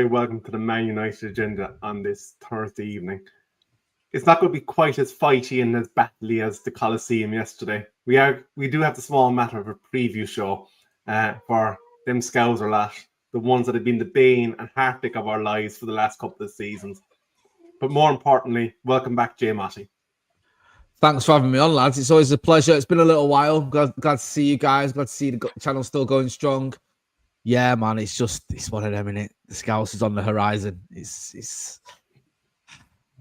very welcome to the Man United agenda on this Thursday evening. It's not going to be quite as fighty and as battly as the Coliseum yesterday. We do have the small matter of a preview show for them Scouser lot, the ones that have been the bane and heartache of our lives for the last couple of seasons. But more importantly, welcome back, Jay Motti. Thanks for having me on, lads. It's always a pleasure. It's been a little while. Glad to see you guys. Glad to see the channel still going strong. Yeah, man, it's one of them, innit? The Scouts is on the horizon. It's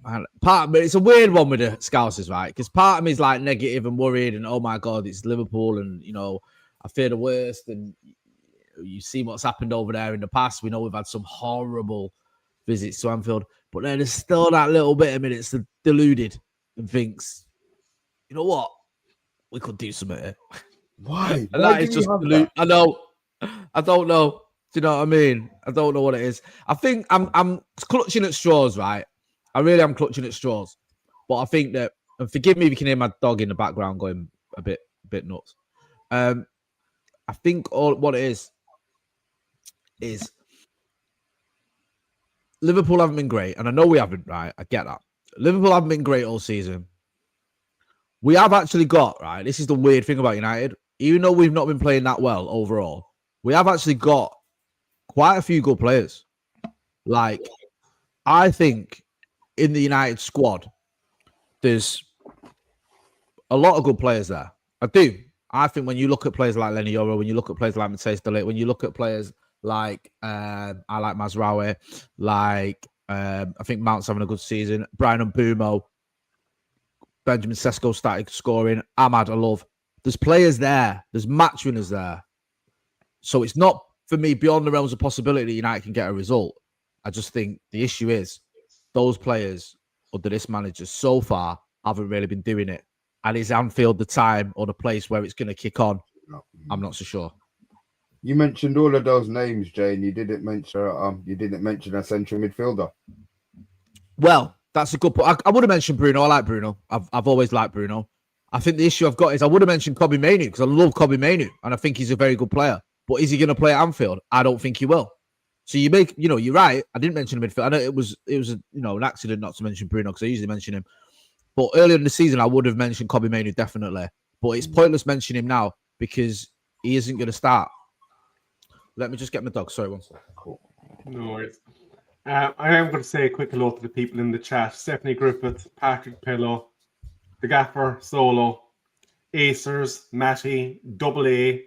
man, part of me, it's a weird one with the Scousers, right? Because part of me is like negative and worried, and oh my god, it's Liverpool, and I fear the worst. And you see what's happened over there in the past. We know we've had some horrible visits to Anfield, but then there's still that little bit of me that's deluded and thinks, you know what, we could do something here. Why? And that is just deluded. I know. I don't know. Do you know what I mean? I don't know what it is. I think I'm clutching at straws, right? I really am clutching at straws. But I think that, and forgive me if you can hear my dog in the background going a bit nuts. I think what it is Liverpool haven't been great, and I know we haven't, right? I get that. Liverpool haven't been great all season. We have actually got, right? This is the weird thing about United. Even though we've not been playing that well overall, we have actually got quite a few good players. Like, I think in the United squad, there's a lot of good players there. I do. I think when you look at players like Lenny Yoro, when you look at players like Matthijs de Ligt, when you look at players like I like Mazraoui, like I think Mount's having a good season, Brian Mbumo, Benjamin Sesko started scoring, Ahmad I love. There's players there. There's match winners there. So it's not, for me, beyond the realms of possibility that United can get a result. I just think the issue is those players under this manager so far haven't really been doing it. And is Anfield the time or the place where it's going to kick on? I'm not so sure. You mentioned all of those names, Jane. You didn't mention a central midfielder. Well, that's a good point. I would have mentioned Bruno. I like Bruno. I've always liked Bruno. I think the issue I've got is I would have mentioned Kobbie Mainoo because I love Kobbie Mainoo and I think he's a very good player. But is he going to play at Anfield? I don't think he will. So you're right. I didn't mention the midfield. I know it was an accident not to mention Bruno because I usually mention him. But earlier in the season, I would have mentioned Kobbie Mainoo definitely. But it's pointless mentioning him now because he isn't going to start. Let me just get my dog. Sorry, one second. Cool. No worries. I am going to say a quick hello to the people in the chat. Stephanie Griffith, Patrick Pillow, The Gaffer, Solo, Acers, Matty, Double A,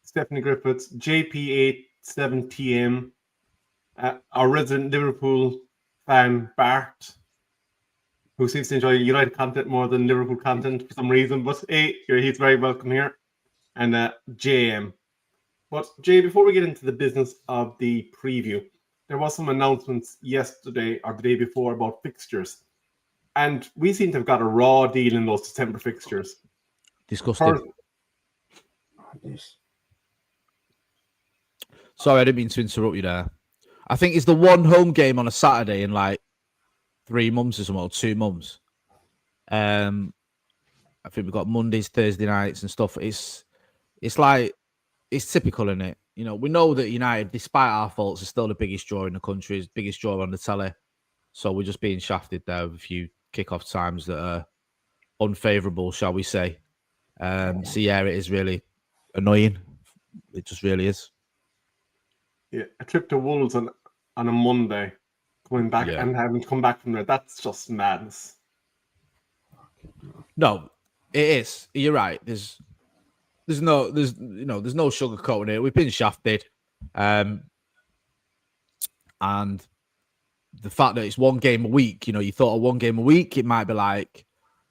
Stephanie Griffiths, JP87TM, our resident Liverpool fan, Bart, who seems to enjoy United content more than Liverpool content for some reason, but hey, he's very welcome here, and JM. But Jay, before we get into the business of the preview, there was some announcements yesterday or the day before about fixtures, and we seem to have got a raw deal in those December fixtures. Disgusting. Sorry, I didn't mean to interrupt you there. I think it's the one home game on a Saturday in like 3 months or something, or 2 months. I think we've got Mondays, Thursday nights and stuff. It's like, it's typical, isn't it? We know that United, despite our faults, is still the biggest draw in the country, is biggest draw on the telly. So we're just being shafted there with a few kickoff times that are unfavourable, shall we say. So yeah, it is really annoying. It just really is. Yeah, a trip to Wolves on a Monday, coming back and having to come back from there, that's just madness. No, it is. You're right. There's no sugarcoating it. We've been shafted. And the fact that it's one game a week, you thought of one game a week, it might be like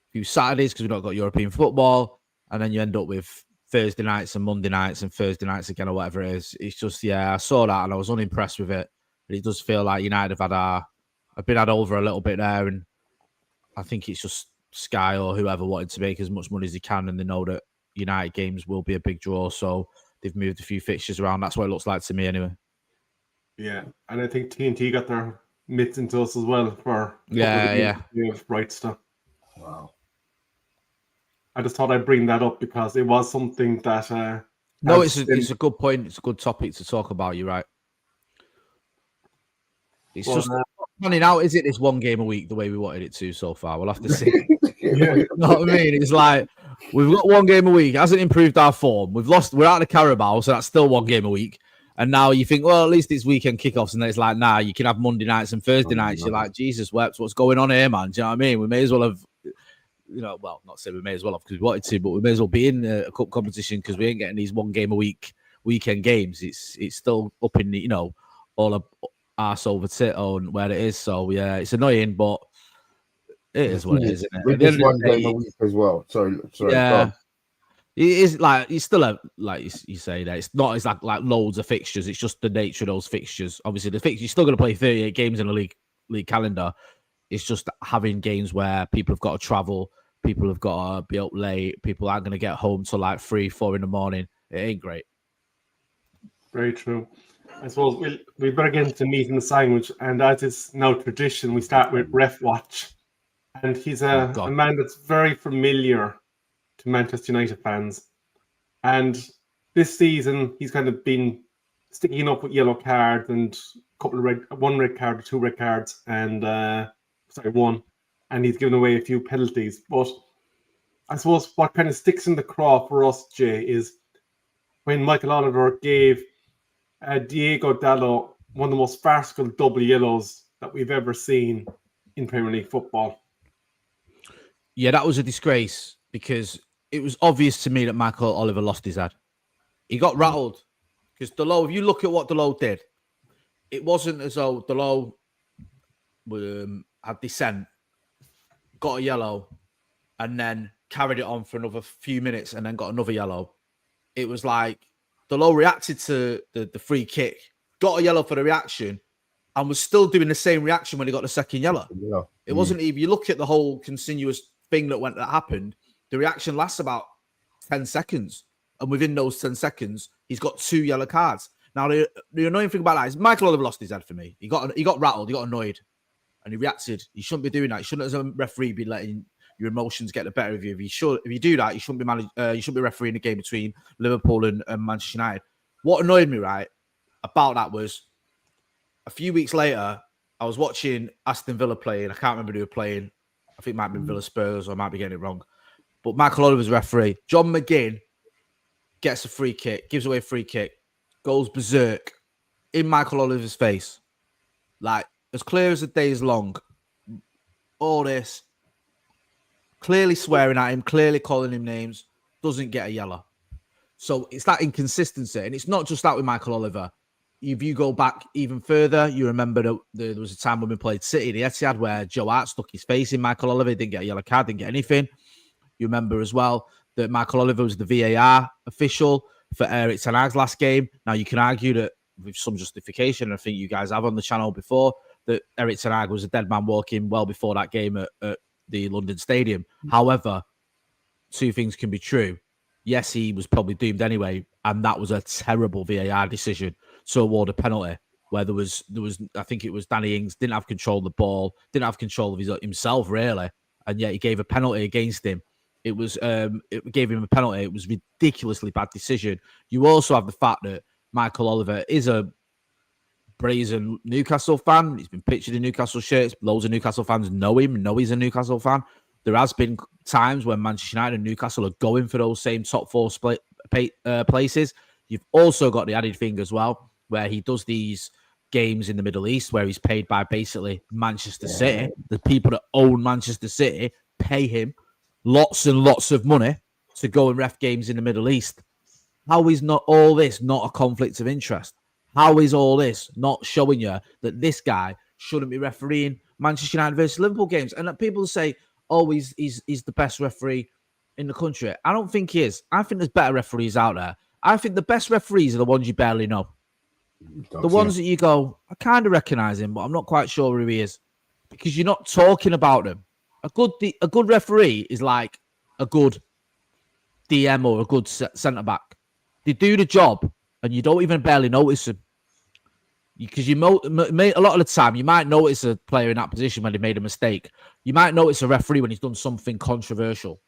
a few Saturdays because we've not got European football, and then you end up with Thursday nights and Monday nights and Thursday nights again or whatever it is. It's just, I saw that and I was unimpressed with it. But it does feel like United have been had over a little bit there, and I think it's just Sky or whoever wanted to make as much money as they can, and they know that United games will be a big draw, so they've moved a few fixtures around. That's what it looks like to me anyway. Yeah, and I think TNT got their mitts into us as well for right stuff. Wow. I just thought I'd bring that up because it was something that... no, it's a good point. It's a good topic to talk about. You're right. It's Well, just not running out, is it? This one game a week, the way we wanted it to so far. We'll have to see. yeah. You know what I mean? It's like we've got one game a week. It hasn't improved our form. We're out of the Carabao, so that's still one game a week. And now you think, well, at least it's weekend kickoffs, and then it's like, nah, you can have Monday nights and Thursday nights. You're like, Jesus wept, what's going on here, man? Do you know what I mean? We may as well have, well, not say we may as well have because we wanted to, but we may as well be in a cup competition because we ain't getting these one game a week weekend games. It's still up in the, all of arse over tit on where it is. So yeah, it's annoying, but it is what it is, isn't it? With this one game a week as well. Sorry. Yeah. It is like it's still like you say that it's not as like loads of fixtures. It's just the nature of those fixtures. Obviously, the fixtures you're still going to play 38 games in a league calendar. It's just having games where people have got to travel, people have got to be up late, people aren't going to get home till like 3-4 in the morning. It ain't great. Very true. I suppose we better get into meeting the sandwich, and as is now tradition, we start with Ref Watch, and he's a man that's very familiar to Manchester United fans. And this season, he's kind of been sticking up with yellow cards and one red card or 2 red cards, and one. And he's given away a few penalties. But I suppose what kind of sticks in the craw for us, Jay, is when Michael Oliver gave Diego Dalot one of the most farcical double yellows that we've ever seen in Premier League football. Yeah, that was a disgrace because it was obvious to me that Michael Oliver lost his head. He got rattled because Dalot, if you look at what Dalot did, it wasn't as though Dalot had dissent, got a yellow, and then carried it on for another few minutes and then got another yellow. It was like Dalot reacted to the free kick, got a yellow for the reaction, and was still doing the same reaction when he got the second yellow. Yeah. It wasn't even, you look at the whole continuous thing that happened, the reaction lasts about 10 seconds. And within those 10 seconds, he's got 2 yellow cards. Now, the annoying thing about that is Michael Oliver lost his head for me. He got rattled, he got annoyed, and he reacted. You shouldn't be doing that. You shouldn't, as a referee, be letting your emotions get the better of you. If you do that, you shouldn't be refereeing the game between Liverpool and Manchester United. What annoyed me, right, about that was a few weeks later, I was watching Aston Villa playing. I can't remember who were playing. I think it might be Villa Spurs, or I might be getting it wrong. But Michael Oliver's referee. John McGinn gets a free kick, gives away a free kick, goes berserk in Michael Oliver's face. Like, as clear as the day is long. All this. Clearly swearing at him, clearly calling him names, doesn't get a yellow. So it's that inconsistency. And it's not just that with Michael Oliver. If you go back even further, you remember that there was a time when we played City, the Etihad, where Joe Hart stuck his face in Michael Oliver, didn't get a yellow card, didn't get anything. You remember as well that Michael Oliver was the VAR official for Erik ten Hag's last game. Now, you can argue that with some justification, I think you guys have on the channel before, that Erik ten Hag was a dead man walking well before that game at the London Stadium. However, 2 things can be true. Yes, he was probably doomed anyway, and that was a terrible VAR decision to award a penalty where there was I think it was Danny Ings didn't have control of the ball, didn't have control of himself really, and yet he gave a penalty against him. It gave him a penalty. It was a ridiculously bad decision. You also have the fact that Michael Oliver is a brazen Newcastle fan. He's been pictured in Newcastle shirts. Loads of Newcastle fans know him, know he's a Newcastle fan. There has been times when Manchester United and Newcastle are going for those same top 4 places. You've also got the added thing as well, where he does these games in the Middle East where he's paid by basically Manchester City. The people that own Manchester City pay him lots and lots of money to go and ref games in the Middle East. How is not all this not a conflict of interest? How is all this not showing you that this guy shouldn't be refereeing Manchester United versus Liverpool games? And that people say, oh, he's the best referee in the country. I don't think he is. I think there's better referees out there. I think the best referees are the ones you barely know. The ones that you go, I kind of recognise him, but I'm not quite sure who he is. Because you're not talking about them. A good referee is like a good DM or a good centre-back. They do the job, and you don't even barely notice them. Because a lot of the time, you might notice a player in that position when they made a mistake. You might notice a referee when he's done something controversial.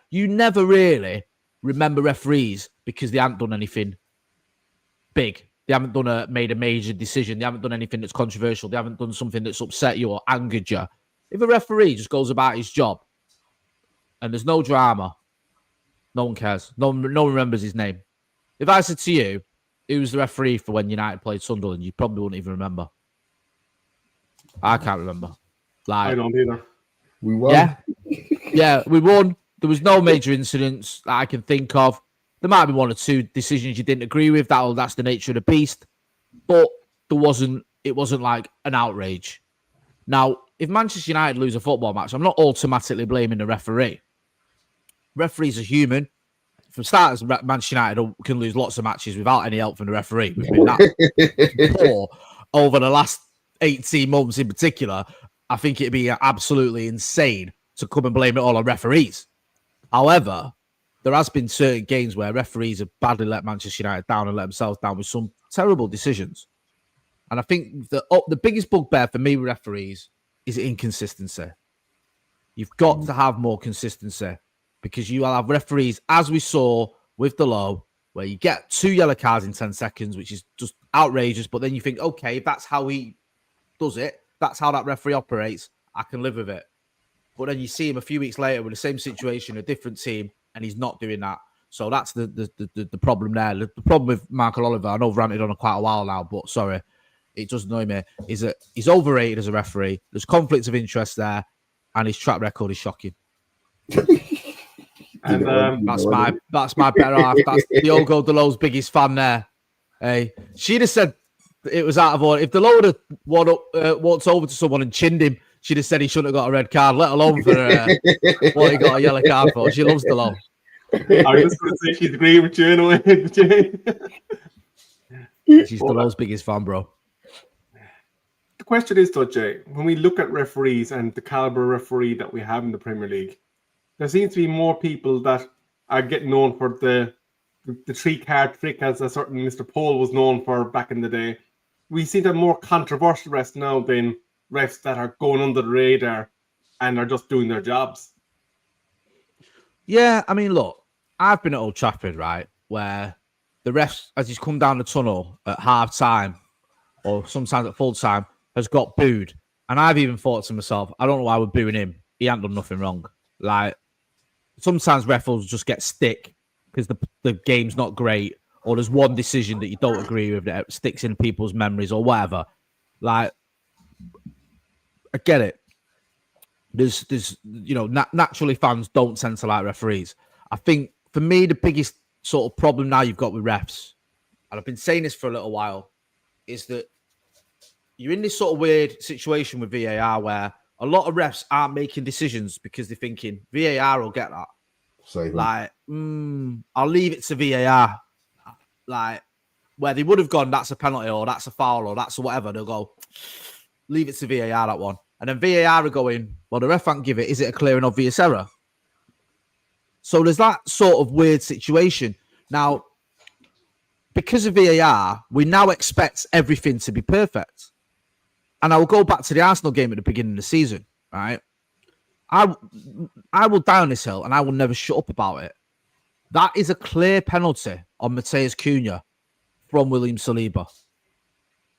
You never really remember referees because they haven't done anything big. They haven't made a major decision. They haven't done anything that's controversial. They haven't done something that's upset you or angered you. If a referee just goes about his job and there's no drama, no one cares. No one remembers his name. If I said to you, who was the referee for when United played Sunderland, you probably wouldn't even remember. I can't remember. I don't either. We won. Yeah, we won. There was no major incidents that I can think of. There might be one or two decisions you didn't agree with. That's the nature of the beast. But it wasn't like an outrage. Now, if Manchester United lose a football match, I'm not automatically blaming the referee. Referees are human. For starters, Manchester United can lose lots of matches without any help from the referee. We've been that poor over the last 18 months in particular. I think it'd be absolutely insane to come and blame it all on referees. However, there has been certain games where referees have badly let Manchester United down and let themselves down with some terrible decisions. And I think the biggest bugbear for me with referees is inconsistency. You've got to have more consistency because you will have referees, as we saw with the low, where you get 2 yellow cards in 10 seconds, which is just outrageous. But then you think, okay, if that's how he does it, that's how that referee operates, I can live with it. But then you see him a few weeks later with the same situation, a different team, and he's not doing that. So that's the problem there. The problem with Michael Oliver, I know I've ranted on it quite a while now, but sorry, it does annoy me, is that he's overrated as a referee. There's conflicts of interest there, and his track record is shocking. And that's my better half. That's Diogo Dalot's biggest fan there. Hey, she'd have said it was out of order. If Dalot had walked over to someone and chinned him, she'd have said he shouldn't have got a red card, let alone for what he got a yellow card for. She loves Dalot. I was just going to say she's agreeing with you in a way. She's Dalot's biggest fan, bro. The question is, though, Jay, when we look at referees and the caliber referee that we have in the Premier League, there seems to be more people that are getting known for the 3-card trick, as a certain Mr. Pole was known for back in the day. We seem to have more controversial refs now than refs that are going under the radar and are just doing their jobs. Yeah, I mean, look, I've been at Old Trafford, right, where the refs, as he's come down the tunnel at half time or sometimes at full time, has got booed. And I've even thought to myself, I don't know why we're booing him. He hasn't done nothing wrong. Like, sometimes refs will just get stick because the game's not great, or there's one decision that you don't agree with that sticks in people's memories or whatever. Like, I get it. There's naturally fans don't tend to like referees. I think for me, the biggest sort of problem now you've got with refs, and I've been saying this for a little while, is that you're in this sort of weird situation with VAR where a lot of refs aren't making decisions because they're thinking VAR will get that. Like, I'll leave it to VAR. Like, where they would have gone, that's a penalty or that's a foul or that's a whatever. They'll go, leave it to VAR, that one. And then VAR are going, well, the ref can't give it. Is it a clear and obvious error? So there's that sort of weird situation. Now, because of VAR, we now expect everything to be perfect. And I will go back to the Arsenal game at the beginning of the season, right? I will die on this hill and I will never shut up about it. That is a clear penalty on Matheus Cunha from William Saliba.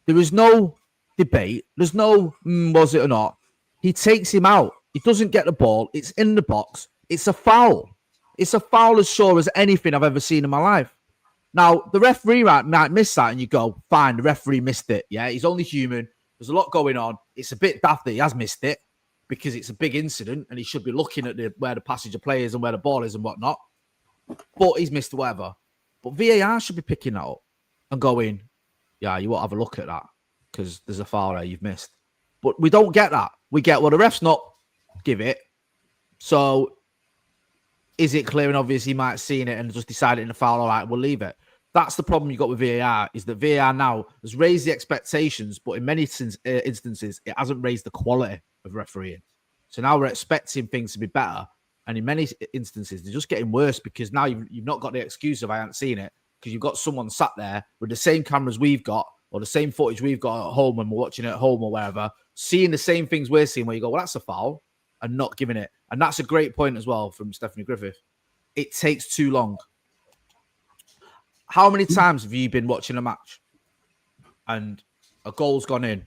There is no debate. There's no, was it or not? He takes him out. He doesn't get the ball. It's in the box. It's a foul. It's a foul as sure as anything I've ever seen in my life. Now, the referee might miss that and you go, fine, the referee missed it. Yeah, he's only human. There's a lot going on. It's a bit daft that he has missed it because it's a big incident and he should be looking at where the passenger play is and where the ball is and whatnot. But he's missed whatever. But VAR should be picking that up and going, yeah, you won't have a look at that because there's a foul there you've missed. But we don't get that. We get, well, the ref's not give it. So is it clear and obvious he might have seen it and just decided in the foul, all right, we'll leave it. That's the problem you got with VAR, is that VAR now has raised the expectations, but in many instances, it hasn't raised the quality of refereeing. So now we're expecting things to be better. And in many instances, they're just getting worse because now you've not got the excuse of I haven't seen it, because you've got someone sat there with the same cameras we've got or the same footage we've got at home when we're watching it at home or wherever, seeing the same things we're seeing where you go, well, that's a foul, and not giving it. And that's a great point as well from Stephanie Griffith. It takes too long. How many times have you been watching a match and a goal's gone in,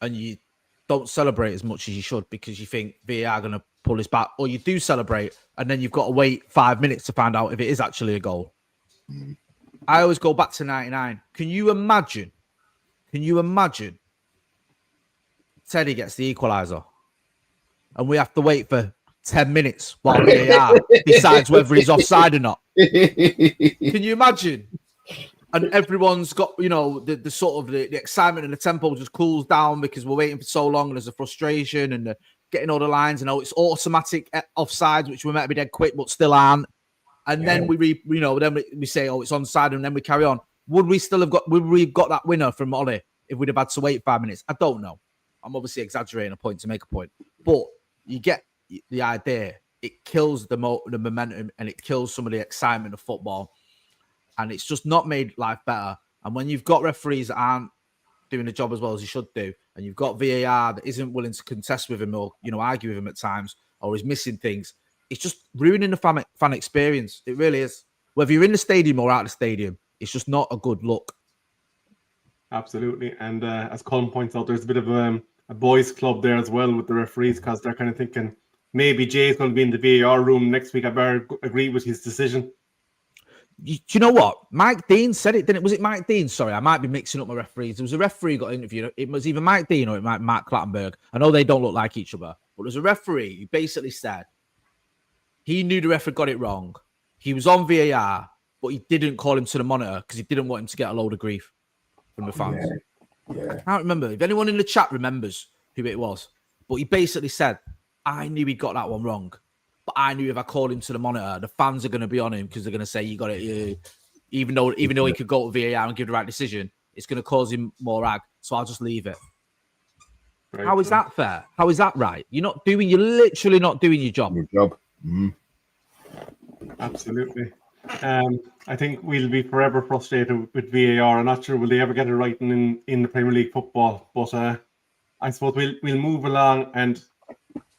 and you don't celebrate as much as you should because you think VAR are going to pull this back, or you do celebrate, and then you've got to wait 5 minutes to find out if it is actually a goal. I always go back to 99. Can you imagine Teddy gets the equaliser and we have to wait for 10 minutes while VAR decides whether he's offside or not? Can you imagine? And everyone's got, the sort of the excitement and the tempo just cools down because we're waiting for so long and there's a frustration and getting all the lines and it's automatic offsides, which we might be dead quick, but still aren't. And then we say, oh, it's onside, and then we carry on. Would we have got that winner from Ollie if we'd have had to wait 5 minutes? I don't know. I'm obviously exaggerating a point to make a point, but you get the idea. It kills the momentum and it kills some of the excitement of football. And it's just not made life better. And when you've got referees that aren't doing the job as well as he should do, and you've got VAR that isn't willing to contest with him or, argue with him at times, or is missing things, it's just ruining the fan experience. It really is. Whether you're in the stadium or out of the stadium, it's just not a good look. Absolutely. And as Colin points out, there's a bit of a boys' club there as well with the referees because they're kind of thinking maybe Jay's going to be in the VAR room next week. I better agree with his decision. Do you know what? Mike Dean said it, didn't it? Was it Mike Dean? Sorry, I might be mixing up my referees. There was a referee who got interviewed. It was either Mike Dean or it might Mark Clattenburg. I know they don't look like each other, but there's a referee who basically said he knew the referee got it wrong. He was on VAR, but he didn't call him to the monitor because he didn't want him to get a load of grief from the fans. Yeah. I can't remember. If anyone in the chat remembers who it was, but he basically said, I knew he got that one wrong. But I knew if I called him to the monitor, the fans are going to be on him because they're going to say you got it. Even though he could go to VAR and give the right decision, it's going to cause him more ag. So I'll just leave it. Right. How is that fair? How is that right? You're literally not doing your job. Absolutely. I think we'll be forever frustrated with VAR. I'm not sure will they ever get it right in the Premier League football. But I suppose we'll move along and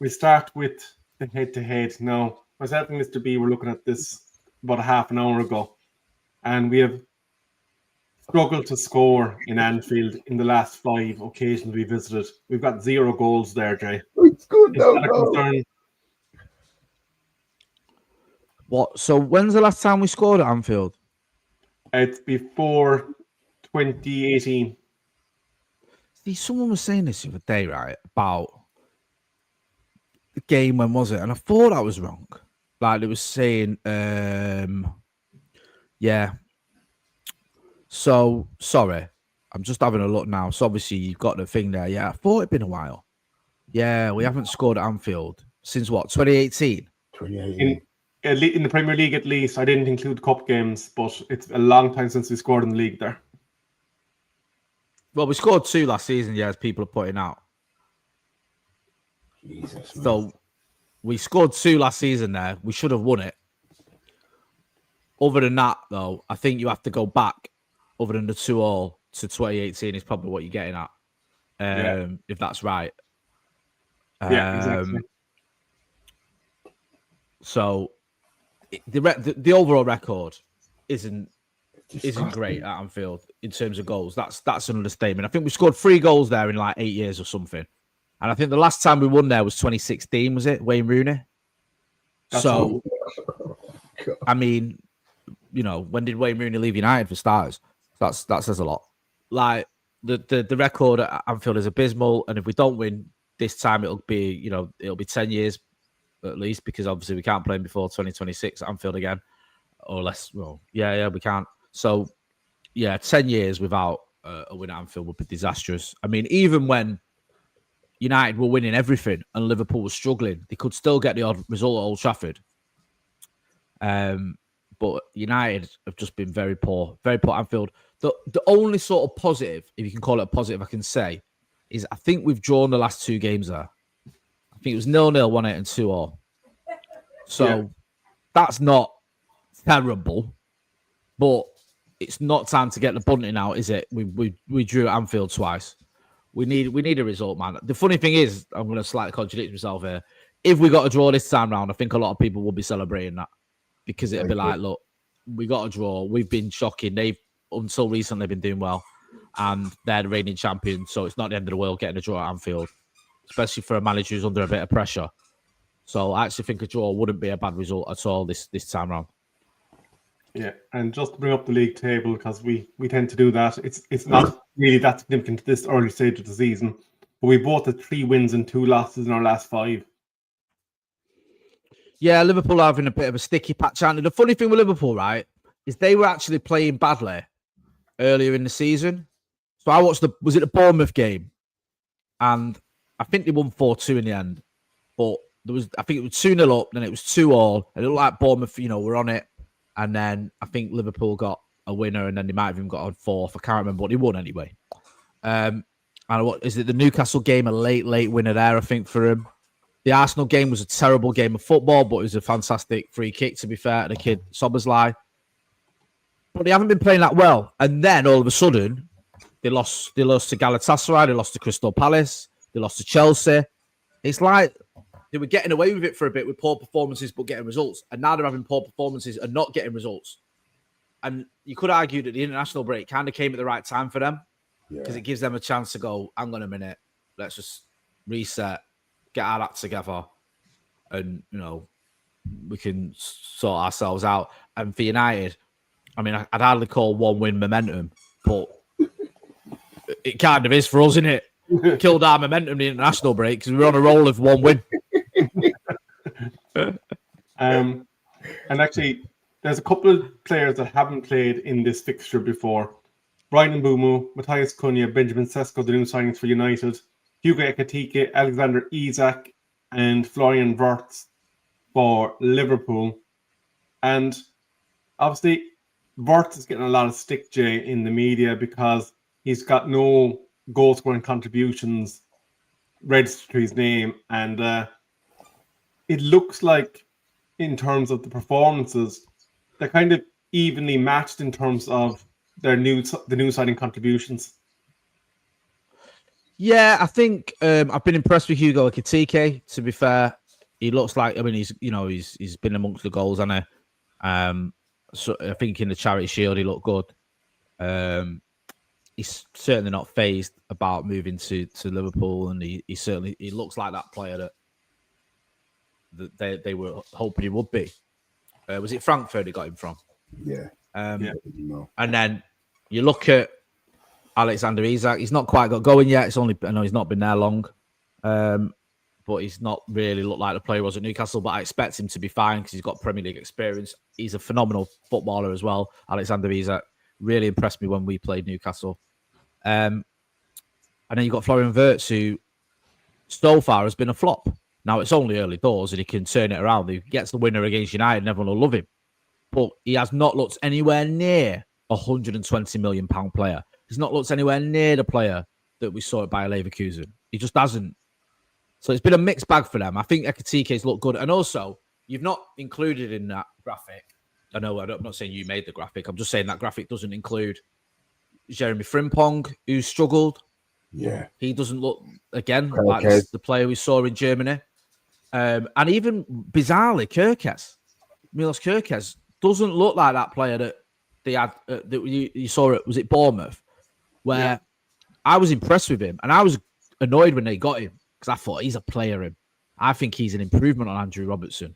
we'll start with the head-to-head. Now, myself and Mr. B were looking at this about a half an hour ago, and we have struggled to score in Anfield in the last 5 occasions we visited. We've got 0 goals there, Jay. It's good now. What? So when's the last time we scored at Anfield? It's before 2018. See, someone was saying this the other day, right, about the game. When was it? And I thought I was wrong. Like, it was saying, yeah. So, sorry. I'm just having a look now. So, obviously, you've got the thing there. Yeah, I thought it'd been a while. Yeah, we haven't scored at Anfield since what, 2018? 2018. In the Premier League, at least. I didn't include cup games, but it's a long time since we scored in the league there. Well, we scored 2 last season, yeah, as people are pointing out. Jesus, so we scored 2 last season there. We should have won it. Other than that, though, I think you have to go back, other than the 2-2 to 2018 is probably what you're getting at, if that's right. Yeah, exactly. So the overall record isn't great at Anfield in terms of goals. That's an understatement. I think we scored 3 goals there in like 8 years or something. And I think the last time we won there was 2016, was it? Wayne Rooney. So, I mean, when did Wayne Rooney leave United for starters? That says a lot. Like the record at Anfield is abysmal, and if we don't win this time, it'll be 10 years at least, because obviously we can't play before 2026 at Anfield again, or less. Well, yeah, we can't. So, 10 years without a win at Anfield would be disastrous. I mean, even when United were winning everything and Liverpool was struggling, they could still get the odd result at Old Trafford. But United have just been very poor at Anfield. The only sort of positive, if you can call it a positive, I can say, is I think we've drawn the last 2 games there. I think it was 0-0, 1-8, and 2-2. So that's not terrible, but it's not time to get the bunting out, is it? We drew at Anfield twice. We need a result, man. The funny thing is, I'm going to slightly contradict myself here. If we got a draw this time round, I think a lot of people will be celebrating that, because it'll be like, look, we got a draw. We've been shocking. They've until recently been doing well. and they're the reigning champion, so it's not the end of the world getting a draw at Anfield, especially for a manager who's under a bit of pressure. So I actually think a draw wouldn't be a bad result at all this time round. Yeah, and just to bring up the league table, because we tend to do that, it's not really that significant at this early stage of the season, but we both had 3 wins and 2 losses in our last 5. Yeah, Liverpool are having a bit of a sticky patch. And the funny thing with Liverpool, right, is they were actually playing badly earlier in the season. So I watched was it the Bournemouth game? And I think they won 4-2 in the end. But I think it was 2-0 up, then it was 2-2. It looked like Bournemouth, were on it. And then I think Liverpool got a winner, and then they might have even got on 4th. I can't remember, but they won anyway. And what is it? The Newcastle game, a late winner there, I think, for him. The Arsenal game was a terrible game of football, but it was a fantastic free kick, to be fair, to the kid Soberslai. But they haven't been playing that well. And then all of a sudden, they lost to Galatasaray, they lost to Crystal Palace, they lost to Chelsea. It's like they were getting away with it for a bit with poor performances but getting results. And now they're having poor performances and not getting results. And you could argue that the international break kind of came at the right time for them because it gives them a chance to go, hang on a minute, let's just reset, get our act together, and, we can sort ourselves out. And for United, I mean, I'd hardly call 1 win momentum, but it kind of is for us, isn't it? Killed our momentum in the international break because we were on a roll of 1 win. And actually, there's a couple of players that haven't played in this fixture before. Brian Mbumo, Matthias Cunha, Benjamin Sesko, the new signings for United, Hugo Ekitike, Alexander Isak, and Florian Wirtz for Liverpool. And obviously, Wirtz is getting a lot of stick, Jay, in the media because he's got no goal-scoring contributions registered to his name. And it looks like, in terms of the performances, they're kind of evenly matched in terms of the new signing contributions. Yeah, I think I've been impressed with Hugo Ekitike. To be fair, he looks like he's been amongst the goals, hasn't he? So I think in the Charity Shield he looked good. He's certainly not phased about moving to Liverpool, and he looks like that player that they were hoping he would be. Was it Frankfurt they got him from? Yeah. And then you look at Alexander Isak. He's not quite got going yet. I know he's not been there long, but he's not really looked like the player he was at Newcastle. But I expect him to be fine because he's got Premier League experience. He's a phenomenal footballer as well. Alexander Isak really impressed me when we played Newcastle. And then you've got Florian Wirtz, who so far has been a flop. Now, it's only early doors and he can turn it around. He gets the winner against United and everyone will love him. But he has not looked anywhere near a £120 million player. He's not looked anywhere near the player that we saw at Bayer Leverkusen. He just hasn't. So it's been a mixed bag for them. I think Ekitike's looked good. And also, you've not included in that graphic. I'm not saying you made the graphic. I'm just saying that graphic doesn't include Jeremy Frimpong, who struggled. Yeah. He doesn't look, again, like the player we saw in Germany. And even, bizarrely, Milos Kerkez doesn't look like that player that they had, that you saw it, was it Bournemouth? Where I was impressed with him. And I was annoyed when they got him because I thought he's a player. I think he's an improvement on Andrew Robertson.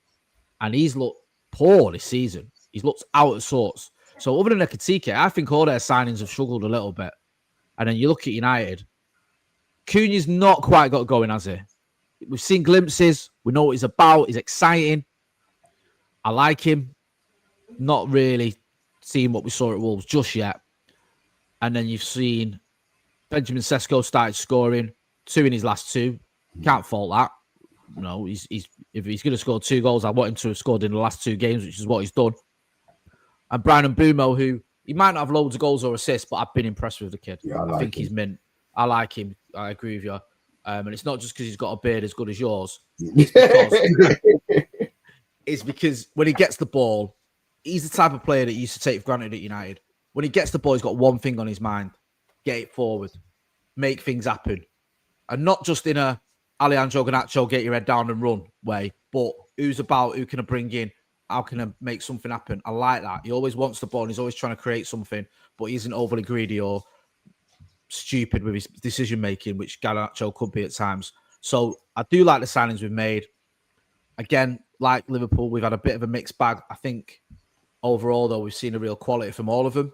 And he's looked poor this season. He's looked out of sorts. So other than Ekitike, I think all their signings have struggled a little bit. And then you look at United, Cunha's not quite got going, has he? We've seen glimpses. We know what he's about. He's exciting. I like him. Not really seeing what we saw at Wolves just yet. And then you've seen Benjamin Sesko started scoring 2 in his last 2. Can't fault that. No, if he's going to score 2 goals, I want him to have scored in the last 2 games, which is what he's done. And Brian Mbumo, who he might not have loads of goals or assists, but I've been impressed with the kid. Yeah, I think he's mint. I like him. I agree with you. And it's not just because he's got a beard as good as yours. It's because when he gets the ball, he's the type of player that you used to take for granted at United. When he gets the ball, he's got one thing on his mind. Get it forward. Make things happen. And not just in a Alejandro Garnacho, get your head down and run way, but who can I bring in? How can I make something happen? I like that. He always wants the ball and he's always trying to create something, but he isn't overly greedy or stupid with his decision making, which Garnacho could be at times. So I do like the signings we've made. Again, like Liverpool, we've had a bit of a mixed bag. I think overall, though, we've seen a real quality from all of them.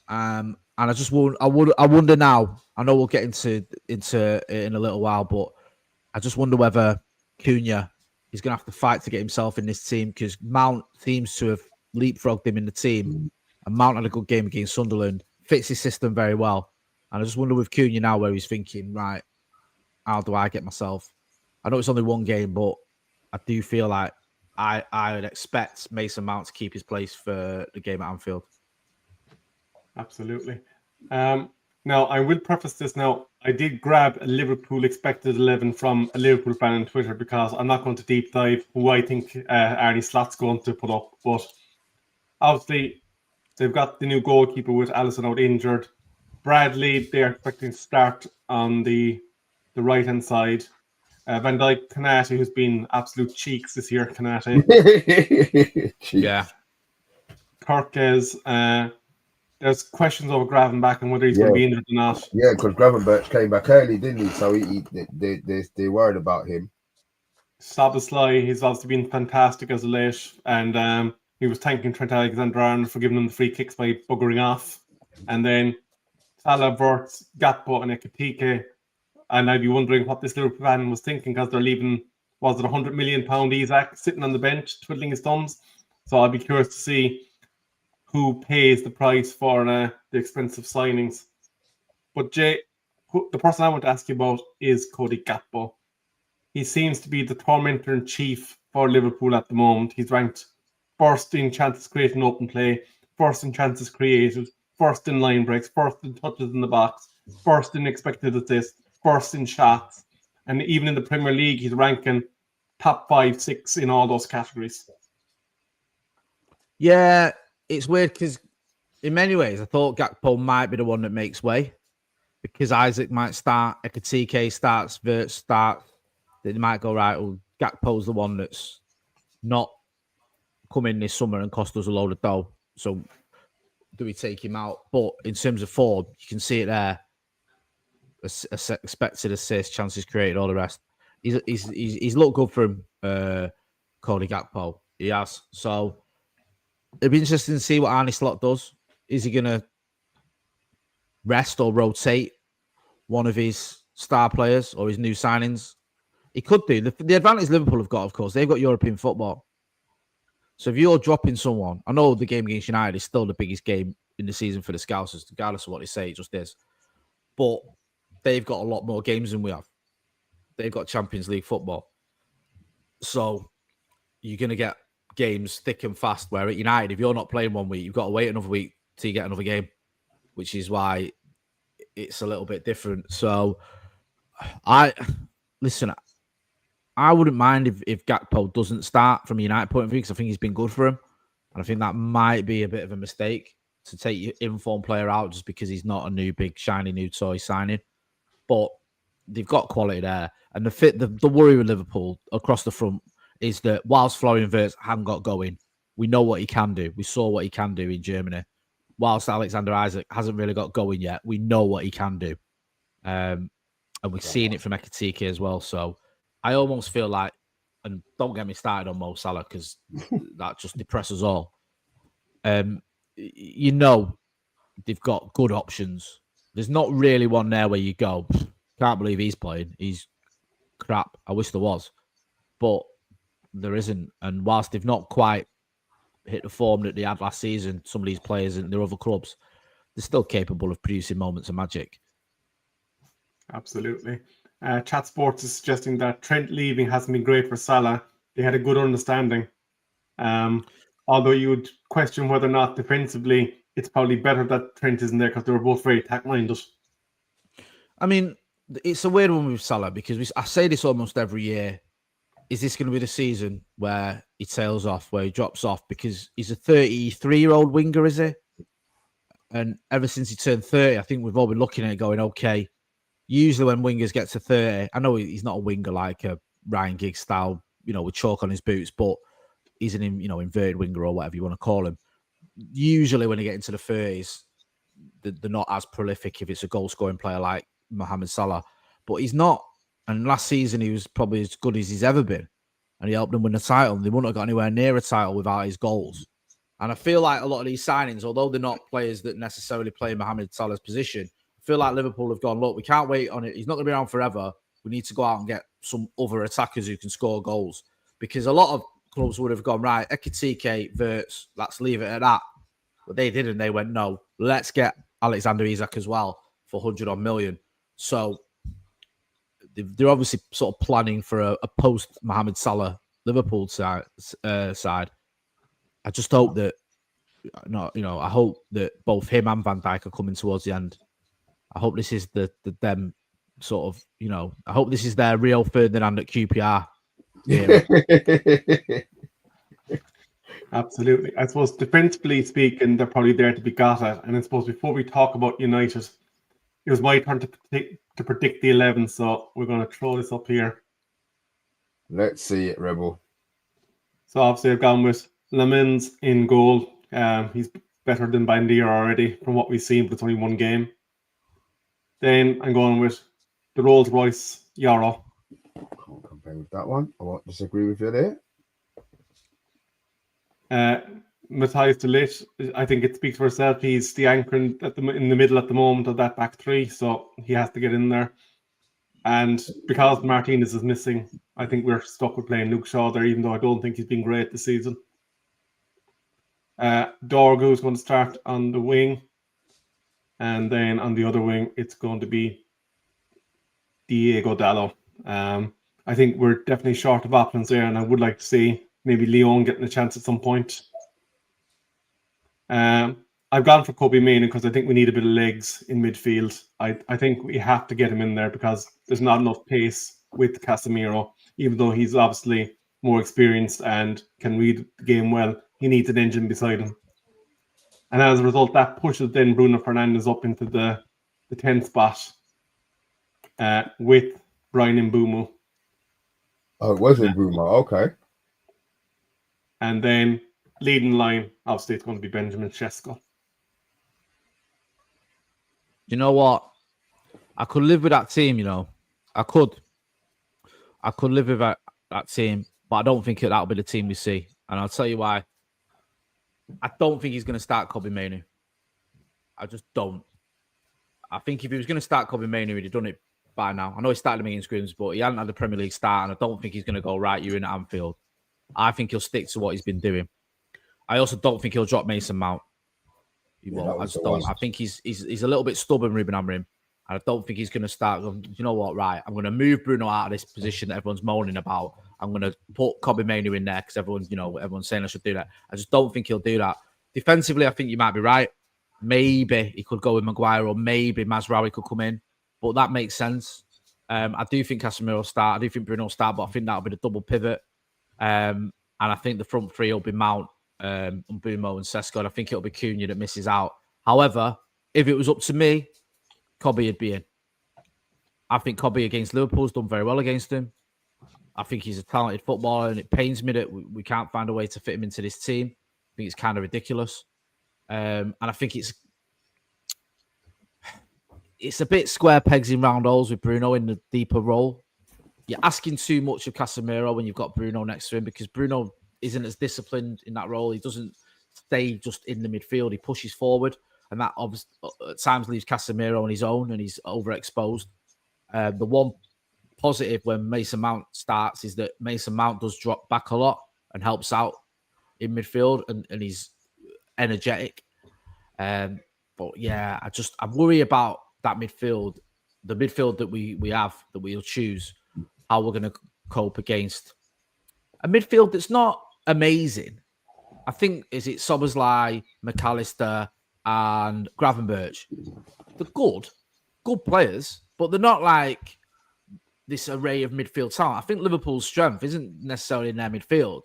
And I just I wonder now. I know we'll get into it in a little while, but I just wonder whether Cunha is going to have to fight to get himself in this team, because Mount seems to have leapfrogged him in the team. And Mount had a good game against Sunderland, fits his system very well. And I just wonder with Cunha now where he's thinking, right, how do I get myself? I know it's only one game, but I do feel like I would expect Mason Mount to keep his place for the game at Anfield. Absolutely. Now, I will preface this now. I did grab a Liverpool expected 11 from a Liverpool fan on Twitter, because I'm not going to deep dive who I think Arnie Slot's going to put up. But obviously, they've got the new goalkeeper with Alisson out injured. Bradley, they're expecting to start on the right-hand side. Van Dijk, Konate, who's been absolute cheeks this year, Konate. Yeah. Kirkes, there's questions over Gravenbach and whether he's going to be injured or not. Yeah, because Gravenberch came back early, didn't he? So they worried about him. Szoboszlai, he's obviously been fantastic as of late, and he was thanking Trent Alexander-Arnold for giving him the free kicks by buggering off. And then Salah, Wirtz, Gakpo, and Ekitike. And I'd be wondering what this Liverpool fan was thinking, because they're leaving, was it £100 million Isak sitting on the bench twiddling his thumbs? So I'd be curious to see who pays the price for the expensive signings. But Jay, the person I want to ask you about is Cody Gakpo. He seems to be the tormentor in chief for Liverpool at the moment. He's ranked first in chances created in open play, first in chances created, first in line breaks, first in touches in the box, first in expected assists, first in shots. And even in the Premier League, he's ranking top 5, 6 in all those categories. Yeah, it's weird because in many ways, I thought Gakpo might be the one that makes way, because Isaac might start, Ekitike starts, Wirtz starts. They might go, right, well, Gakpo's the one that's not come in this summer and cost us a load of dough. So do we take him out? But in terms of form, you can see it there. Expected assist, chances created, all the rest. He's looked good for him, Cody Gakpo. He has. So it'd be interesting to see what Arne Slot does. Is he going to rest or rotate one of his star players or his new signings? He could do. The advantage Liverpool have got, of course, they've got European football. So if you're dropping someone, I know the game against United is still the biggest game in the season for the Scousers, regardless of what they say, it just is. But they've got a lot more games than we have. They've got Champions League football. So you're going to get games thick and fast, where at United, if you're not playing one week, you've got to wait another week till you get another game, which is why it's a little bit different. So I wouldn't mind if Gakpo doesn't start from a United point of view, because I think he's been good for him. And I think that might be a bit of a mistake to take your informed player out just because he's not a new, big, shiny new toy signing. But they've got quality there. And the worry with Liverpool across the front is that whilst Florian Wirtz hadn't got going, we know what he can do. We saw what he can do in Germany. Whilst Alexander Isaac hasn't really got going yet, we know what he can do. And we've seen it from Ekitike as well. So I almost feel like, and don't get me started on Mo Salah, because that just depresses all. You know, they've got good options. There's not really one there where you go, can't believe he's playing. He's crap. I wish there was. But there isn't. And whilst they've not quite hit the form that they had last season, some of these players in their other clubs, they're still capable of producing moments of magic. Absolutely. Chat Sports is suggesting that Trent leaving hasn't been great for Salah. They had a good understanding. Although you would question whether or not defensively it's probably better that Trent isn't there, because they were both very attack-minded. I mean, it's a weird one with Salah, because I say this almost every year. Is this going to be the season where he tails off, where he drops off? Because he's a 33-year-old winger, is he? And ever since he turned 30, I think we've all been looking at it going, okay, usually when wingers get to 30, I know he's not a winger like a Ryan Giggs style, with chalk on his boots, but he's an inverted winger or whatever you want to call him. Usually when they get into the 30s, they're not as prolific if it's a goal scoring player like Mohamed Salah, but he's not. And last season he was probably as good as he's ever been, and he helped them win the title. They wouldn't have got anywhere near a title without his goals. And I feel like a lot of these signings, although they're not players that necessarily play Mohamed Salah's position, I feel like Liverpool have gone, look, we can't wait on it. He's not going to be around forever. We need to go out and get some other attackers who can score goals. Because a lot of clubs would have gone, right, Ekitike, Wirtz, let's leave it at that. But they didn't. They went, no, let's get Alexander Isak as well for 100 million. So they're obviously sort of planning for a post-Mohamed Salah Liverpool side. I just hope that, I hope that both him and Van Dijk are coming towards the end. I hope this is them sort of, I hope this is their Rio Ferdinand at QPR. Yeah. Absolutely. I suppose defensively speaking, they're probably there to be got at. And I suppose before we talk about United, it was my turn to predict the 11. So we're going to throw this up here. Let's see it, Rebel. So obviously I've gone with Lamins in goal. He's better than Bandier already from what we've seen, but it's only one game. Then I'm going with the Rolls Royce Yarrow. Can't compare with that one. I won't disagree with you there. Matthias de Ligt, I think it speaks for itself. He's the anchor in the middle at the moment of that back three, so he has to get in there. And because Martinez is missing, I think we're stuck with playing Luke Shaw there, even though I don't think he's been great this season. Dorgu is going to start on the wing. And then on the other wing, it's going to be Diego Dallo. I think we're definitely short of options there, and I would like to see maybe Leon getting a chance at some point. I've gone for Kobe Mainoo because I think we need a bit of legs in midfield. I think we have to get him in there because there's not enough pace with Casemiro. Even though he's obviously more experienced and can read the game well, he needs an engine beside him. And as a result, that pushes then Bruno Fernandes up into the 10th spot with Brian Mbeumo. Oh, it was Mbeumo. Okay. And then leading line, obviously, it's going to be Benjamin Sesko. You know what? I could live with that team, I could live with that team, but I don't think that'll be the team we see. And I'll tell you why. I don't think he's going to start Kobe Mainoo. I just don't. I think if he was going to start Kobe Mainoo, he'd have done it by now. I know he started him against Grimms, but he hadn't had the Premier League start, and I don't think he's going to go, right, you're in at Anfield. I think he'll stick to what he's been doing. I also don't think he'll drop Mason Mount. He won't. I just don't. I think he's a little bit stubborn, Ruben Amorim, and I don't think he's going to start. You know what? Right, I'm going to move Bruno out of this position that everyone's moaning about. I'm going to put Kobe Mainoo in there because everyone's saying I should do that. I just don't think he'll do that. Defensively, I think you might be right. Maybe he could go with Maguire, or maybe Mazraoui could come in, but that makes sense. I do think Casemiro will start. I do think Bruno will start, but I think that'll be the double pivot. And I think the front three will be Mount, Mbeumo and Sesko. And I think it'll be Cunha that misses out. However, if it was up to me, Kobe would be in. I think Kobe against Liverpool's done very well against him. I think he's a talented footballer, and it pains me that we can't find a way to fit him into this team. I think it's kind of ridiculous. And I think it's a bit square pegs in round holes with Bruno in the deeper role. You're asking too much of Casemiro when you've got Bruno next to him, because Bruno isn't as disciplined in that role. He doesn't stay just in the midfield. He pushes forward, and that obviously at times leaves Casemiro on his own, and he's overexposed. The one positive when Mason Mount starts is that Mason Mount does drop back a lot and helps out in midfield, and he's energetic. But yeah, I worry about that midfield, the midfield that we have, that we'll choose, how we're going to cope against a midfield that's not amazing. I think, is it Szoboszlai, McAllister, and Gravenberch? They're good players, but they're not like this array of midfield talent. I think Liverpool's strength isn't necessarily in their midfield.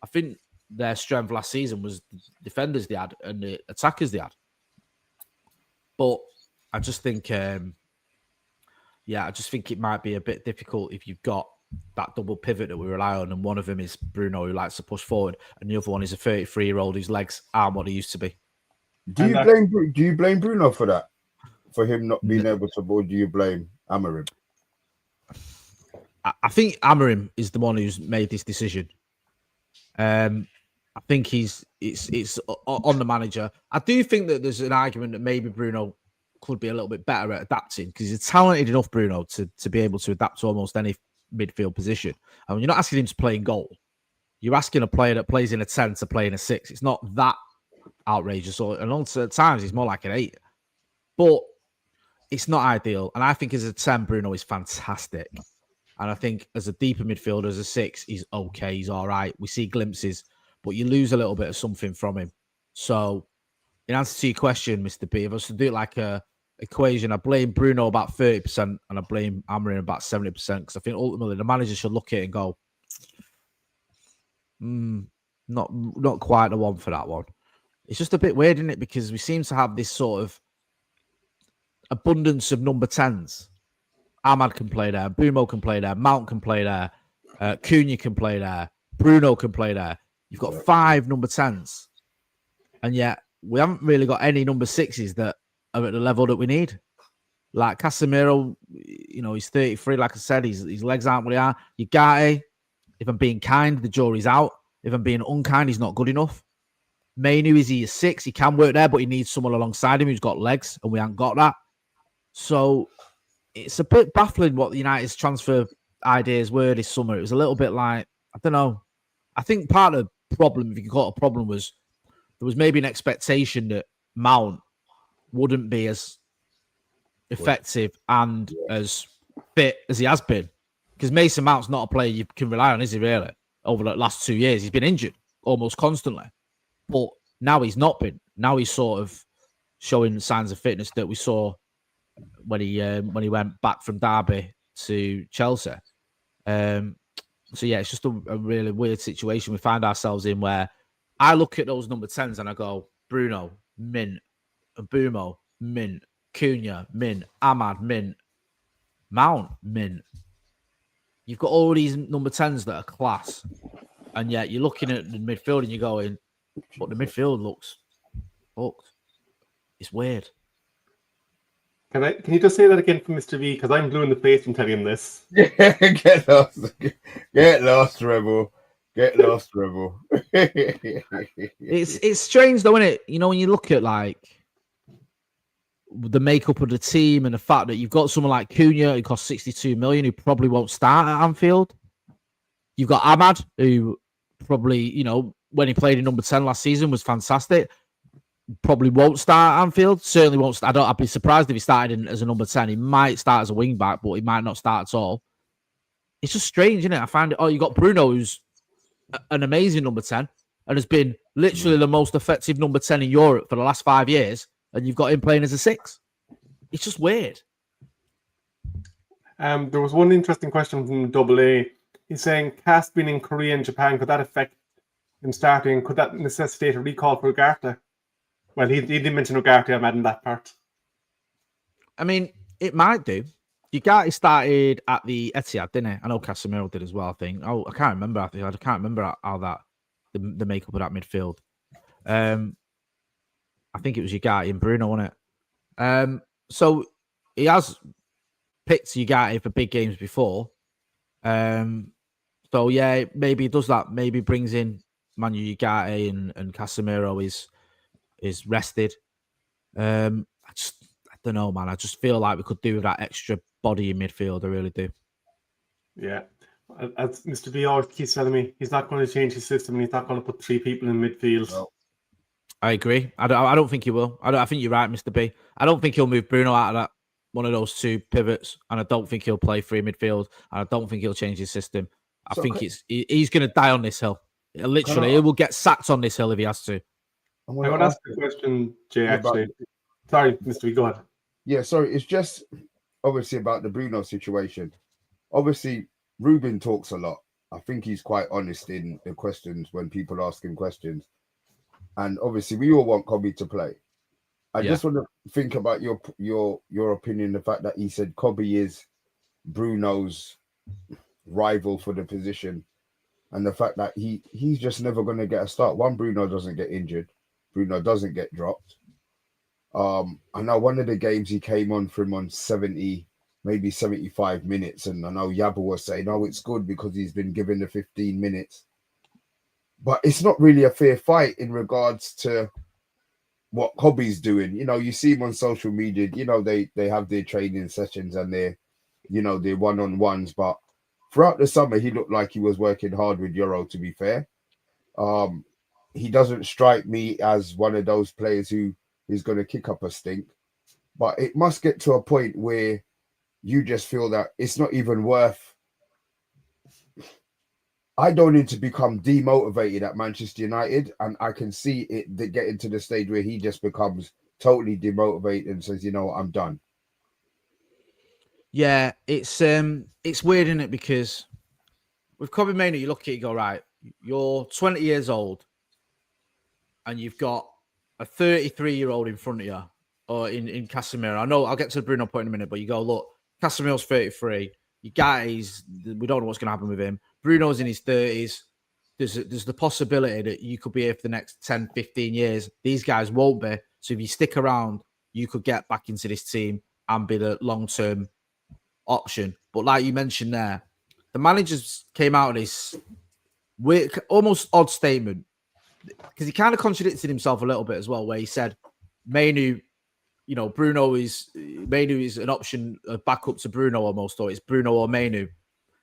I think their strength last season was the defenders they had and the attackers they had. But I just think, I just think it might be a bit difficult if you've got that double pivot that we rely on, and one of them is Bruno, who likes to push forward, and the other one is a 33-year-old whose legs aren't what they used to be. Do And you blame Bruno for that? For him not being able to, or do you blame Amorim? I think Amorim is the one who's made this decision. I think it's on the manager. I do think that there's an argument that maybe Bruno could be a little bit better at adapting because he's talented enough, Bruno, to be able to adapt to almost any midfield position. I mean, you're not asking him to play in goal. You're asking a player that plays in a 10 to play in a 6. It's not that outrageous. And at times, he's more like an 8. But it's not ideal. And I think as a 10, Bruno is fantastic. And I think as a deeper midfielder, as a 6, he's okay. He's all right. We see glimpses, but you lose a little bit of something from him. So, in answer to your question, Mr. B, if I was to do it like a equation, I blame Bruno about 30% and I blame Amorim about 70% because I think ultimately the manager should look at it and go, not quite the one for that one. It's just a bit weird, isn't it? Because we seem to have this sort of abundance of number 10s. Ahmad can play there. Bumo can play there. Mount can play there. Cunha can play there. Bruno can play there. You've got 5 number 10s. And yet we haven't really got any number 6s that are at the level that we need. Like Casemiro, he's 33. Like I said, his legs aren't what they are. Ugarte, if I'm being kind, the jury's out. If I'm being unkind, he's not good enough. Mainu, is he a 6? He can work there, but he needs someone alongside him who's got legs, and we haven't got that. So it's a bit baffling what the United's transfer ideas were this summer. It was a little bit like, I don't know. I think part of the problem, if you can call it a problem, was there was maybe an expectation that Mount wouldn't be as effective and as fit as he has been. Because Mason Mount's not a player you can rely on, is he really? Over the last 2 years, he's been injured almost constantly. But now he's not been. Now he's sort of showing signs of fitness that we saw when he went back from Derby to Chelsea. So yeah, it's just a really weird situation we find ourselves in where I look at those number 10s and I go, Bruno, mint. Bumo, mint. Cunha, mint. Ahmad, mint. Mount, mint. You've got all these number 10s that are class. And yet you're looking at the midfield and you're going, but the midfield looks fucked. It's weird. Can you just say that again for Mr. V? Because I'm blue in the face from telling him this. Get lost, Rebel. Get lost, Rebel. It's strange though, isn't it? When you look at like the makeup of the team and the fact that you've got someone like Cunha who costs 62 million who probably won't start at Anfield. You've got Ahmad who probably, when he played in number 10 last season was fantastic. Probably won't start at Anfield. Certainly won't start. I'd be surprised if he started as a number 10. He might start as a wing back, but he might not start at all. It's just strange, isn't it? I find it. Oh, you got Bruno, who's an amazing number 10 and has been literally the most effective number 10 in Europe for the last 5 years, and you've got him playing as a 6. It's just weird. There was one interesting question from Double A. He's saying, Cass being in Korea and Japan, could that affect him starting? Could that necessitate a recall for Ugarte? Well, he did mention Ugarte, I'm adding that part. I mean, it might do. Ugarte started at the Etihad, didn't he? I know Casemiro did as well, I think. Oh, I can't remember. I can't remember how that, the makeup of that midfield. I think it was Ugarte and Bruno, wasn't it? So he has picked Ugarte for big games before. So yeah, maybe he does that. Maybe brings in Manu Ugarte and Casemiro is rested. I don't know, man. I just feel like we could do with that extra body in midfield. I really do. Yeah. As Mr. B always keeps telling me, he's not going to change his system and he's not going to put 3 people in midfield. No. I agree. I don't think he will. I think you're right, Mr. B. I don't think he'll move Bruno out of that one of those 2 pivots, and I don't think he'll play 3 midfield, and I don't think he'll change his system. I think he's going to die on this hill. Literally, he will get sacked on this hill if he has to. I want to ask a question, Jay, actually. Sorry, Mr. B, go ahead. Yeah, sorry. It's just obviously about the Bruno situation. Obviously, Ruben talks a lot. I think he's quite honest in the questions when people ask him questions. And obviously, we all want Kobe to play. I just want to think about your opinion, the fact that he said Kobe is Bruno's rival for the position, and the fact that he's just never going to get a start. One, Bruno doesn't get injured. Bruno doesn't get dropped. I know one of the games he came on for him on 70, maybe 75 minutes, and I know Yabba was saying, "Oh, it's good because he's been given the 15 minutes." But it's not really a fair fight in regards to what Hobby's doing. You know, you see him on social media. You know, they have their training sessions and their one-on-ones. But throughout the summer, he looked like he was working hard with Euro. To be fair, he doesn't strike me as one of those players who is going to kick up a stink. But it must get to a point where you just feel that it's not even worth. I don't need to become demotivated at Manchester United, and I can see it getting to the stage where he just becomes totally demotivated and says, "You know what, I'm done." Yeah, it's weird, isn't it? Because with Kobe Mainoo, you look at it, you go, right, you're 20 years old, and you've got a 33-year-old in front of you, or in Casemiro. I know I'll get to the Bruno point in a minute, but you go, look, Casemiro's 33. You guys, we don't know what's going to happen with him. Bruno's in his 30s. There's the possibility that you could be here for the next 10, 15 years. These guys won't be. So if you stick around, you could get back into this team and be the long-term option. But like you mentioned there, the managers came out of this weird, almost odd statement, because he kind of contradicted himself a little bit as well, where he said Mainoo, Mainoo is an option, a backup to Bruno almost, or it's Bruno or Mainoo.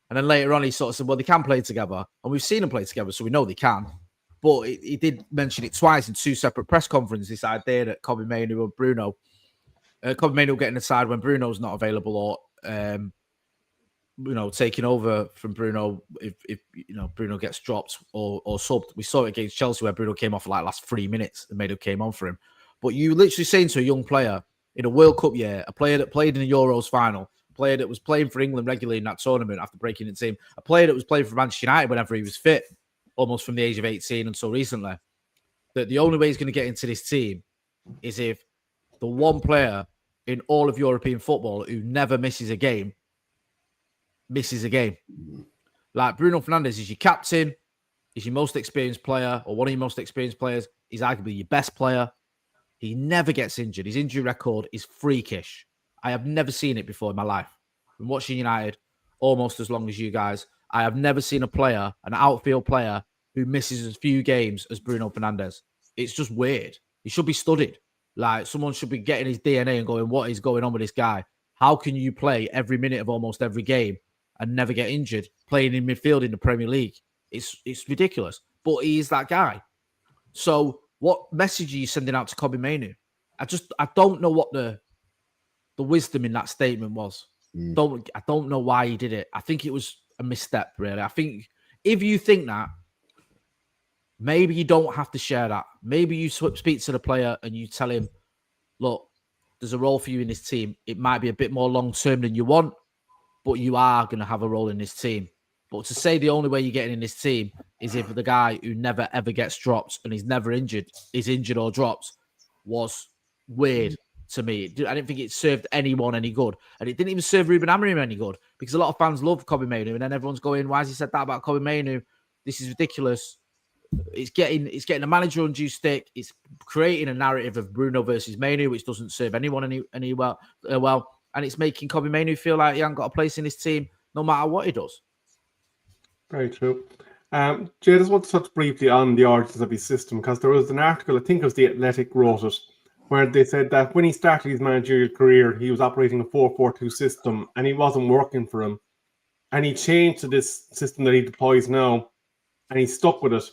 And then later on, he sort of said, well, they can play together. And we've seen them play together, so we know they can. But he did mention it twice in two separate press conferences, this idea that Kobe Mainoo and Bruno, Kobe Mainoo getting aside when Bruno's not available, or taking over from Bruno if Bruno gets dropped or subbed. We saw it against Chelsea where Bruno came off for like last 3 minutes and Mainoo came on for him. But you literally saying to a young player in a World Cup year, a player that played in the Euros final, a player that was playing for England regularly in that tournament after breaking the team, a player that was playing for Manchester United whenever he was fit, almost from the age of 18 until recently, that the only way he's going to get into this team is if the one player in all of European football who never misses a game. Like Bruno Fernandes is your captain, he's your most experienced player, or one of your most experienced players. He's arguably your best player. He never gets injured. His injury record is freakish. I have never seen it before in my life. I've been watching United almost as long as you guys. I have never seen a player, an outfield player, who misses as few games as Bruno Fernandes. It's just weird. He should be studied. Like, someone should be getting his DNA and going, what is going on with this guy? How can you play every minute of almost every game and never get injured playing in midfield in the Premier League? It's ridiculous. But he is that guy. So what message are you sending out to Kobe Mainoo? I don't know what the wisdom in that statement was. I don't know why he did it. I think it was a misstep, really. I think if you think that, maybe you don't have to share that. Maybe you speak to the player and you tell him, look, there's a role for you in this team. It might be a bit more long-term than you want, but you are going to have a role in this team. But to say the only way you're getting in this team is if the guy who never, ever gets dropped and he's never injured, is injured or dropped, was weird to me. I didn't think it served anyone any good. And it didn't even serve Ruben Amorim any good, because a lot of fans love Kobe Mainoo, and then everyone's going, why has he said that about Kobe Mainoo? This is ridiculous. It's getting the manager undue stick. It's creating a narrative of Bruno versus Mainoo, which doesn't serve anyone any well. And it's making Kobe Mainoo feel like he hasn't got a place in his team, no matter what he does. Very true. Jay, I just want to touch briefly on the origins of his system, because there was an article, I think it was The Athletic wrote it, where they said that when he started his managerial career, he was operating a 4-4-2 system and he wasn't working for him. And he changed to this system that he deploys now, and he stuck with it.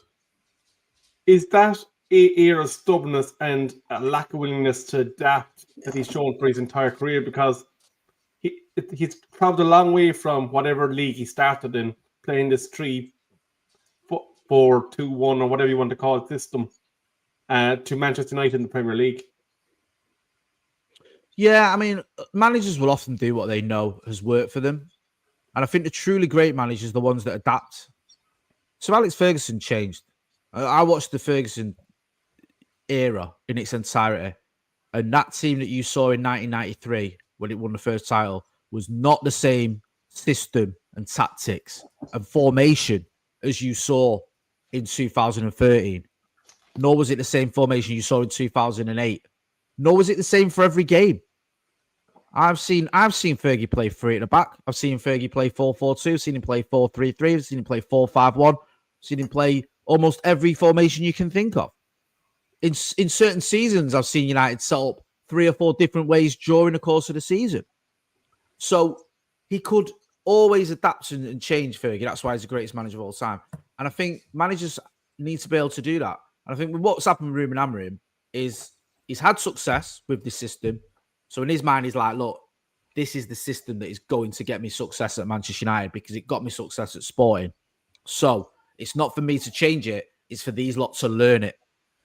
Is that a era of stubbornness and a lack of willingness to adapt that he's shown for his entire career? Because he's traveled a long way from whatever league he started in, playing this 3-4-2-1 or whatever you want to call it system, to Manchester United in the Premier League. Yeah, I mean, managers will often do what they know has worked for them. And I think the truly great managers are the ones that adapt. So Alex Ferguson changed. I watched the Ferguson era in its entirety. And that team that you saw in 1993, when it won the first title, was not the same system and tactics and formation as you saw in 2013. Nor was it the same formation you saw in 2008 nor is it the same for every game. I've seen Fergie play 3 at the back. I've seen Fergie play 4-4-2. I've seen him play 4-3-3. I've seen him play 4-5-1. I've seen him play almost every formation you can think of. In certain seasons, I've seen United set up 3 or 4 different ways during the course of the season. So he could always adapt and change, Fergie. That's why he's the greatest manager of all time. And I think managers need to be able to do that. And I think what's happened with Ruben Amorim is he's had success with this system. So in his mind, he's like, look, this is the system that is going to get me success at Manchester United because it got me success at Sporting. So it's not for me to change it. It's for these lot to learn it.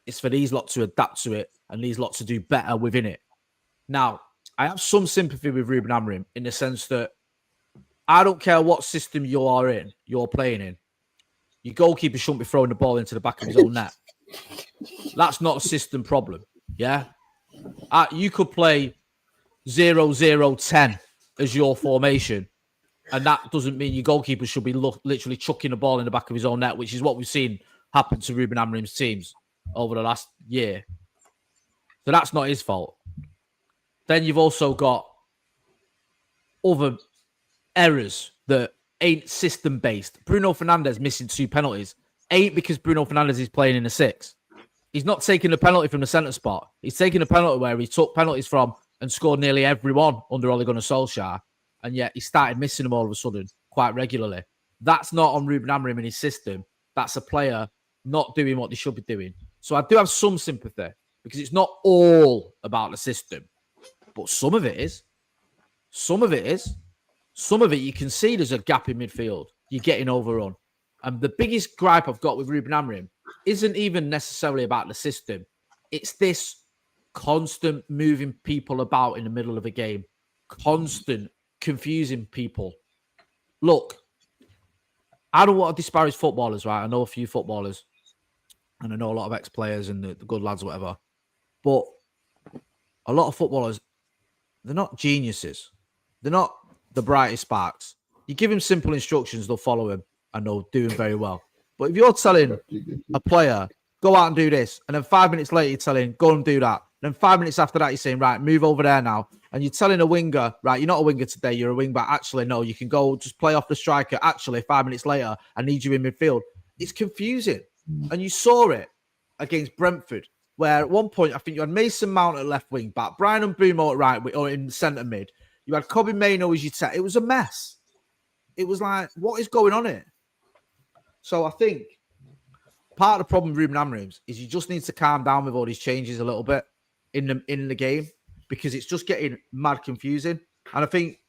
It's for these lot to adapt to it and these lot to do better within it. Now, I have some sympathy with Ruben Amorim in the sense that I don't care what system you're playing in. Your goalkeeper shouldn't be throwing the ball into the back of his own net. That's not a system problem. Yeah. You could play 0-0-10 as your formation, and that doesn't mean your goalkeeper should be literally chucking the ball in the back of his own net, which is what we've seen happen to Ruben Amorim's teams over the last year. So that's not his fault. Then you've also got other errors that ain't system-based. Bruno Fernandes missing 2 penalties ain't because Bruno Fernandes is playing in a 6. He's not taking a penalty from the centre spot. He's taking a penalty where he took penalties from and scored nearly every one under Ole Gunnar Solskjaer, and yet he started missing them all of a sudden quite regularly. That's not on Ruben Amorim and his system. That's a player not doing what they should be doing. So I do have some sympathy because it's not all about the system, but some of it is. Some of it is. Some of it you can see there's a gap in midfield. You're getting overrun. And the biggest gripe I've got with Ruben Amorim isn't even necessarily about the system. It's this constant moving people about in the middle of a game. Constant confusing people. Look, I don't want to disparage footballers, right? I know a few footballers and I know a lot of ex-players and the good lads or whatever. But a lot of footballers, they're not geniuses. They're not the brightest sparks. You give them simple instructions, they'll follow him and they'll do them very well. But if you're telling a player, go out and do this, and then 5 minutes later you're telling, go and do that. And then 5 minutes after that, you're saying, right, move over there now. And you're telling a winger, right, you're not a winger today, you're a wing back. Actually, no, you can go just play off the striker. Actually, 5 minutes later, I need you in midfield. It's confusing. And you saw it against Brentford, where at one point, I think you had Mason Mount at left wing back, Brian Mbeumo at right, or in centre mid. You had Kobe Mainoo as your tech. It was a mess. It was like, what is going on here? So I think part of the problem with Ruben Amorim is you just need to calm down with all these changes a little bit in the game because it's just getting mad confusing. And I think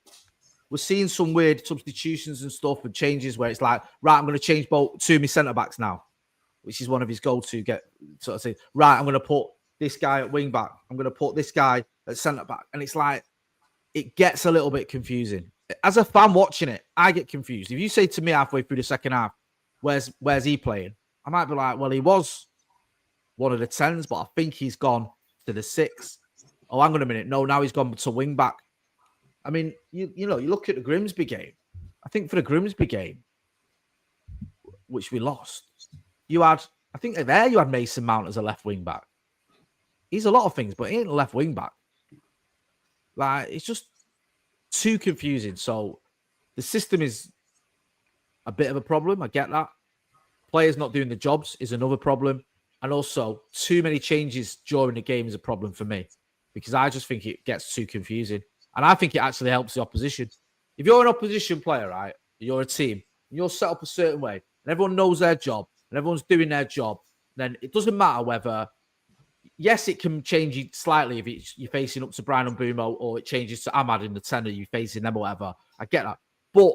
we're seeing some weird substitutions and stuff and changes where it's like, right, I'm going to change both 2 of my centre backs now, which is one of his go-to sort of say, right, I'm going to put this guy at wing back. I'm going to put this guy at centre back. And it's like, it gets a little bit confusing. As a fan watching it, I get confused. If you say to me halfway through the second half, where's he playing? I might be like, well, he was one of the 10s, but I think he's gone to the 6. Oh, hang on a minute. No, now he's gone to wing back. I mean, you look at the Grimsby game. I think for the Grimsby game, which we lost, you had Mason Mount as a left wing back. He's a lot of things, but he ain't a left wing back. Like, it's just too confusing. So the system is a bit of a problem. I get that. Players not doing the jobs is another problem. And also, too many changes during the game is a problem for me because I just think it gets too confusing. And I think it actually helps the opposition. If you're an opposition player, right, you're a team, and you're set up a certain way, and everyone knows their job, and everyone's doing their job, then it doesn't matter whether, yes, it can change you slightly if you're facing up to Brian Mbeumo or it changes to Ahmad in the 10 and you're facing them or whatever. I get that. But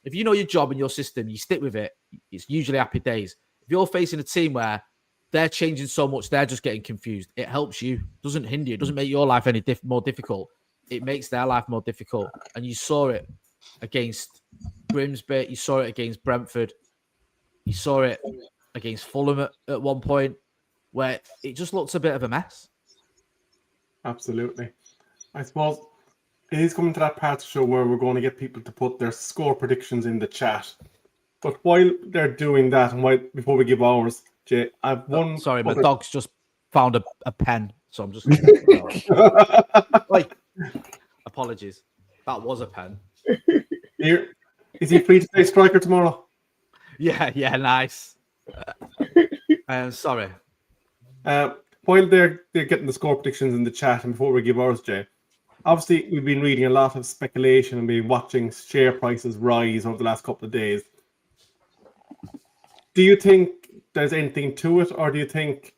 if you know your job and your system, you stick with it, it's usually happy days. If you're facing a team where they're changing so much, they're just getting confused, it helps you. It doesn't hinder you. It doesn't make your life any more difficult. It makes their life more difficult. And you saw it against Grimsby. You saw it against Brentford. You saw it against Fulham at one point where it just looks a bit of a mess. Absolutely. I suppose it is coming to that part of the show where we're going to get people to put their score predictions in the chat. But while they're doing that, and before we give ours, Jay, I've one... Sorry, my dog's just found a pen. So I'm just like, apologies. That was a pen. Is he free to play striker tomorrow? Yeah, nice. Sorry. While they're getting the score predictions in the chat, and before we give ours, Jay, obviously we've been reading a lot of speculation and been watching share prices rise over the last couple of days. Do you think there's anything to it, or do you think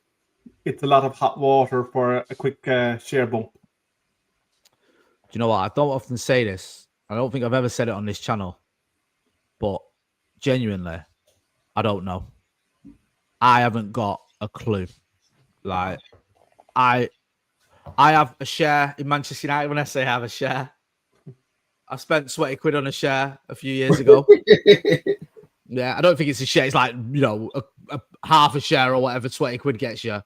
it's a lot of hot water for a quick share bump? Do you know what? I don't often say this. I don't think I've ever said it on this channel, but genuinely, I don't know. I haven't got a clue. Like, I have a share in Manchester United. When I say I have a share, I spent sweaty quid on a share a few years ago. Yeah, I don't think it's a share. It's like, you know, a half a share or whatever 20 quid gets you.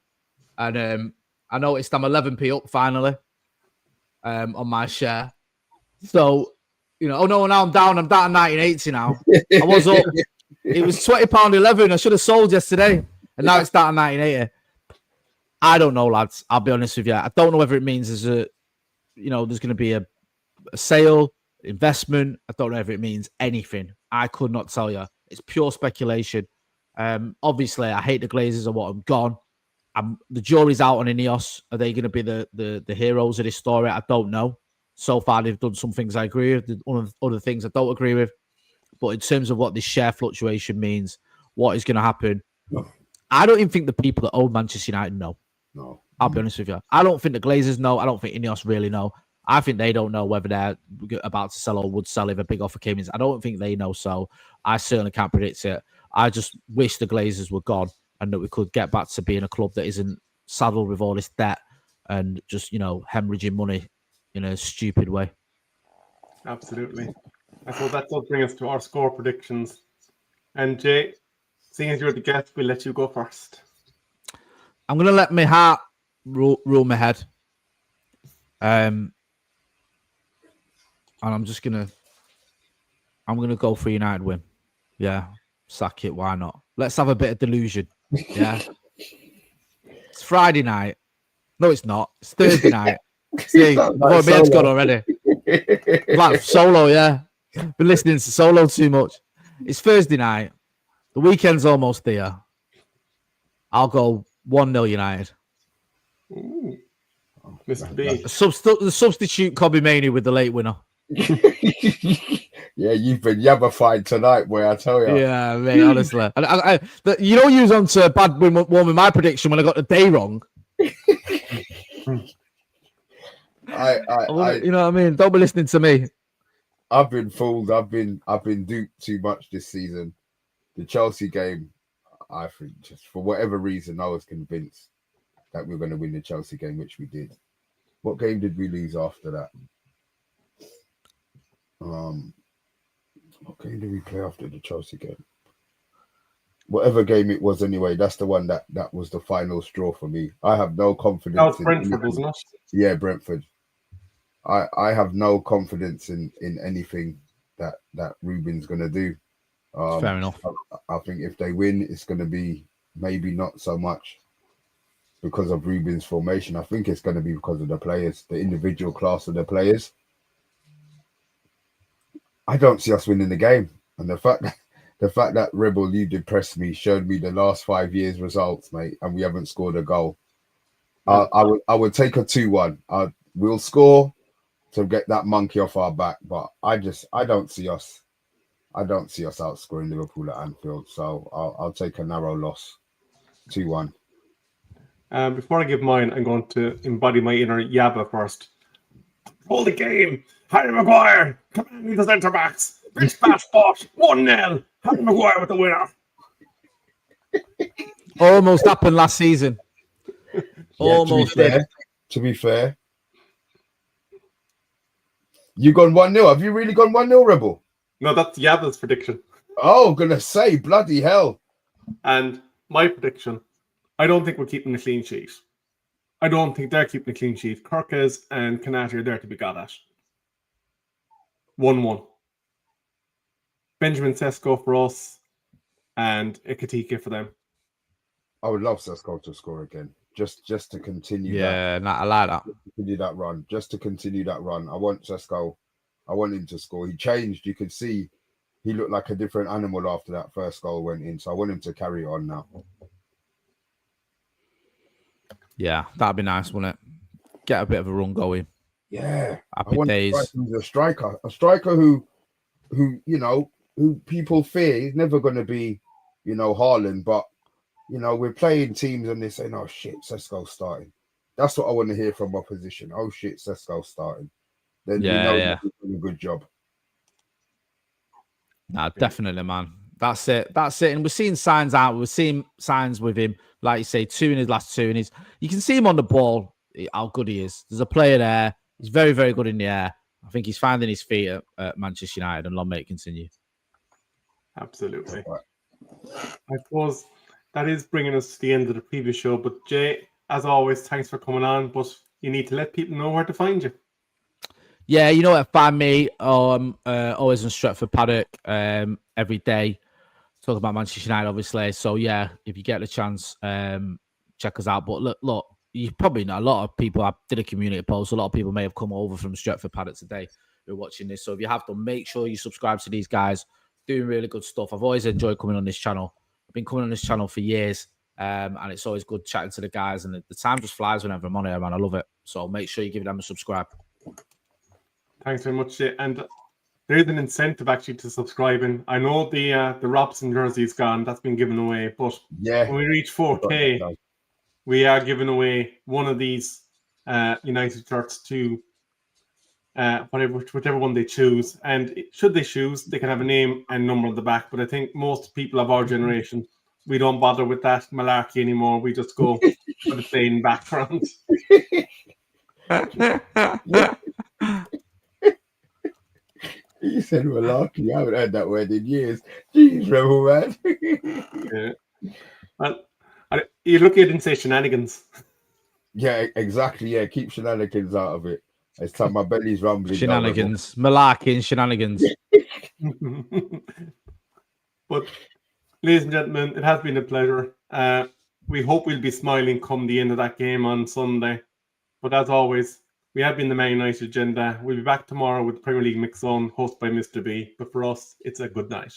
And I noticed I'm 11p up finally on my share. So, you know, oh no, now I'm down. I'm down to 1980 now. I was up. It was £20.11. I should have sold yesterday. And now it's down to 1980. I don't know, lads. I'll be honest with you. I don't know whether it means there's there's going to be a sale, investment. I don't know if it means anything. I could not tell you. It's pure speculation. Obviously, I hate the Glazers. I want them gone. The jury's out on Ineos. Are they going to be the heroes of this story? I don't know. So far, they've done some things I agree with, other things I don't agree with. But in terms of what this share fluctuation means, what is going to happen, I don't even think the people that own Manchester United know. No. I'll be honest with you. I don't think the Glazers know. I don't think Ineos really know. I think they don't know whether they're about to sell or would sell if a big offer came in. I don't think they know, so I certainly can't predict it. I just wish the Glazers were gone and that we could get back to being a club that isn't saddled with all this debt and just, hemorrhaging money in a stupid way. Absolutely. I suppose that does bring us to our score predictions. And Jay, seeing as you're the guest, we'll let you go first. I'm going to let my heart rule my head. And I'm going to go for United win. Yeah, sack it. Why not? Let's have a bit of delusion. Yeah. It's Friday night. No, it's not. It's Thursday night. See, my head's gone already. Like Solo, yeah. Been listening to Solo too much. It's Thursday night. The weekend's almost there. I'll go 1-0 United. Ooh. Mr. B. The substitute Kobe Mainoo with the late winner. Yeah, you've been yabbified tonight, boy, I tell you. Yeah, mate, honestly. You was on to bad one with my prediction when I got the day wrong. You know what I mean? Don't be listening to me. I've been fooled. I've been duped too much this season. The Chelsea game, I think, just for whatever reason, I was convinced that we were going to win the Chelsea game, which we did. What game did we lose after that? What game did we play after the Chelsea game? Whatever game it was, anyway, that's the one that was the final straw for me. I have no confidence. That was Brentford, wasn't it? Yeah, Brentford. I have no confidence in anything that Ruben's going to do. Fair enough. I think if they win, it's going to be maybe not so much because of Ruben's formation. I think it's going to be because of the players, the individual class of the players. I don't see us winning the game, and the fact that Rebel, you depressed me, showed me the last 5 years results, mate, and we haven't scored a goal. I would take a 2-1. We'll score to get that monkey off our back, but I don't see us outscoring Liverpool at Anfield. So I'll take a narrow loss, 2-1. Before I give mine, I'm going to embody my inner Yabba first. Hold the game. Harry Maguire, commanding the centre backs. Rich bash spot, 1-0. Harry Maguire with the winner. Almost happened last season. Almost did. To be fair, you gone 1-0. Have you really gone 1-0, Rebel? No, that's Yabba's prediction. Oh, gonna say, bloody hell. And my prediction, I don't think we're keeping a clean sheet. I don't think they're keeping a clean sheet. Kirkes and Canati are there to be got at. 1-1. Benjamin Sesko for us and Ikatika for them. I would love Sesko to score again. just to continue Yeah, I like that. just to continue that run. I want Sesko. I want him to score. He changed. You could see he looked like a different animal after that first goal went in. So I want him to carry on now. Yeah, that'd be nice, wouldn't it? Get a bit of a run going. Yeah, Happy days. A striker who who people fear. He's never going to be, Haaland, but we're playing teams and they're saying, "Oh shit, Sesko's starting." That's what I want to hear from opposition. Oh shit, Sesko's starting. Then he's doing a good job. Nah, definitely, man. That's it. And we're seeing signs out. We're seeing signs with him, like you say, 2 in his last 2, and you can see him on the ball. How good he is. There's a player there. He's very, very good in the air. I think he's finding his feet at Manchester United, and long may it continue. Absolutely. I suppose that is bringing us to the end of the previous show. But Jay, as always, thanks for coming on. But you need to let people know where to find you. Yeah, you know where to find me. Always in Stretford Paddock every day. Talk about Manchester United, obviously. So, yeah, if you get the chance, check us out. But look, you probably know a lot of people. I did a community post. A lot of people may have come over from Stretford Paddock today who are watching this. So if you have done, make sure you subscribe to these guys. Doing really good stuff. I've always enjoyed coming on this channel. I've been coming on this channel for years. And it's always good chatting to the guys. And the time just flies whenever I'm on here, man. I love it. So make sure you give them a subscribe. Thanks very much, Jay. And there is an incentive actually to subscribing. I know the Robson jersey is gone. That's been given away. But when we reach 4K, we are giving away one of these United shirts to whichever one they choose. And should they choose, they can have a name and number on the back. But I think most people of our generation, we don't bother with that malarkey anymore. We just go for the plain background. You said malarkey. I haven't heard that word in years. Jeez, Rebel man. Yeah. You look at it and say shenanigans. Yeah, exactly. Yeah, keep shenanigans out of it. It's time my belly's rumbling. Shenanigans. Malarkey and shenanigans. But, ladies and gentlemen, it has been a pleasure. We hope we'll be smiling come the end of that game on Sunday. But as always, we have been the Man United Agenda. We'll be back tomorrow with the Premier League Mix Zone, hosted by Mr. B. But for us, it's a good night.